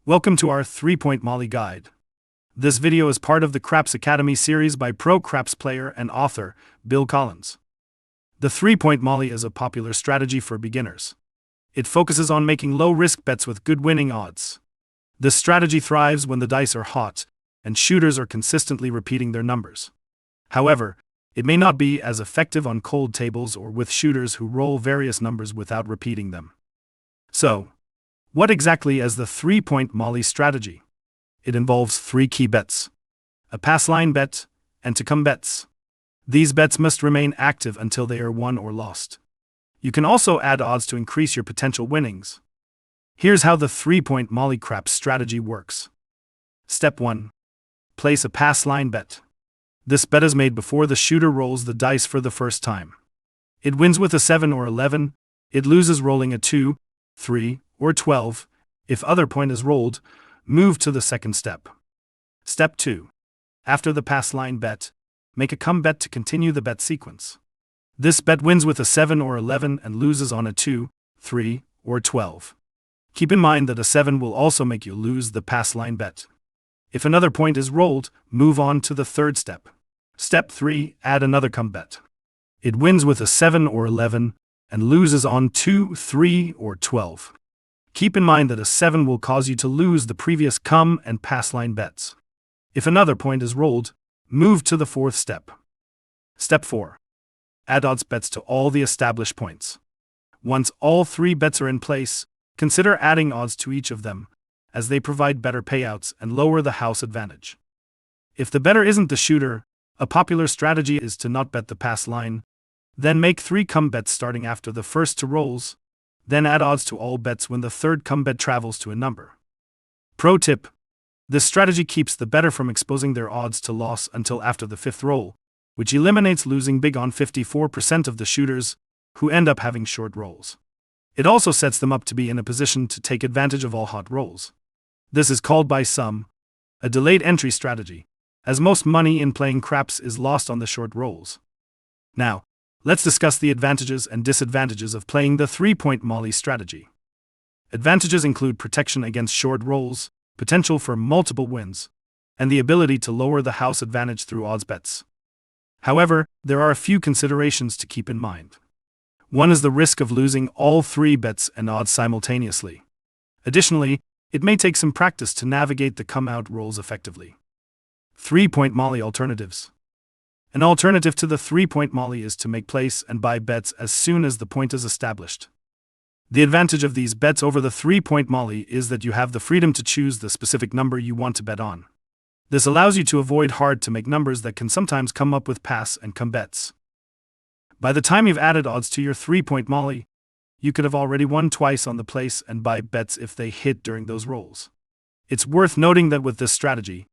Welcome to our 3-Point Molly Guide. This video is part of the Craps Academy series by pro craps player and author Bill Collins. The 3-Point Molly is a popular strategy for beginners. It focuses on making low-risk bets with good winning odds. This strategy thrives when the dice are hot and shooters are consistently repeating their numbers. However, it may not be as effective on cold tables or with shooters who roll various numbers without repeating them. So, what exactly is the 3-Point Molly strategy? It involves 3 key bets: a pass line bet, and to come bets. These bets must remain active until they are won or lost. You can also add odds to increase your potential winnings. Here's how the 3-Point Molly craps strategy works. Step 1. Place a pass line bet. This bet is made before the shooter rolls the dice for the first time. It wins with a 7 or 11, it loses rolling a 2, 3, or 12. If other point is rolled, move to the second step. Step 2. After the pass line bet, make a come bet to continue the bet sequence. This bet wins with a 7 or 11 and loses on a 2, 3, or 12. Keep in mind that a 7 will also make you lose the pass line bet. If another point is rolled, move on to the third step. Step 3. Add another come bet. It wins with a 7 or 11 and loses on 2, 3, or 12. Keep in mind that a 7 will cause you to lose the previous come and pass line bets. If another point is rolled, move to the fourth step. Step 4. Add odds bets to all the established points. Once all 3 bets are in place, consider adding odds to each of them, as they provide better payouts and lower the house advantage. If the bettor isn't the shooter, a popular strategy is to not bet the pass line, then make 3 come bets starting after the first 2 rolls, then add odds to all bets when the third come bet travels to a number. Pro tip: this strategy keeps the bettor from exposing their odds to loss until after the 5th roll, which eliminates losing big on 54% of the shooters, who end up having short rolls. It also sets them up to be in a position to take advantage of all hot rolls. This is called by some a delayed entry strategy, as most money in playing craps is lost on the short rolls. Now, let's discuss the advantages and disadvantages of playing the 3-Point Molly strategy. Advantages include protection against short rolls, potential for multiple wins, and the ability to lower the house advantage through odds bets. However, there are a few considerations to keep in mind. One is the risk of losing all 3 bets and odds simultaneously. Additionally, it may take some practice to navigate the come-out rolls effectively. 3-Point Molly alternatives. An alternative to the 3-Point Molly is to make place and buy bets as soon as the point is established. The advantage of these bets over the 3-Point Molly is that you have the freedom to choose the specific number you want to bet on. This allows you to avoid hard-to-make numbers that can sometimes come up with pass and come bets. By the time you've added odds to your 3-Point Molly, you could have already won twice on the place and buy bets if they hit during those rolls. It's worth noting that with this strategy,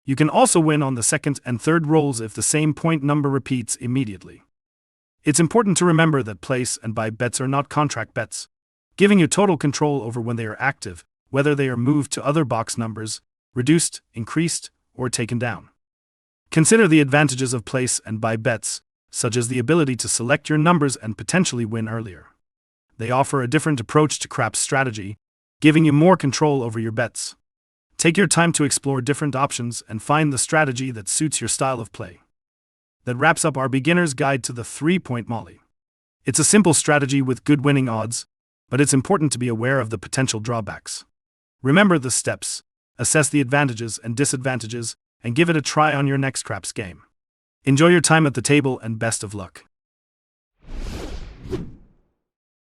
you can also win on the second and third rolls if the same point number repeats immediately. It's important to remember that place and buy bets are not contract bets, giving you total control over when they are active, whether they are moved to other box numbers, reduced, increased, or taken down. Consider the advantages of place and buy bets, such as the ability to select your numbers and potentially win earlier. They offer a different approach to craps strategy, giving you more control over your bets. Take your time to explore different options and find the strategy that suits your style of play. That wraps up our beginner's guide to the 3-Point Molly. It's a simple strategy with good winning odds, but it's important to be aware of the potential drawbacks. Remember the steps, assess the advantages and disadvantages, and give it a try on your next craps game. Enjoy your time at the table and best of luck.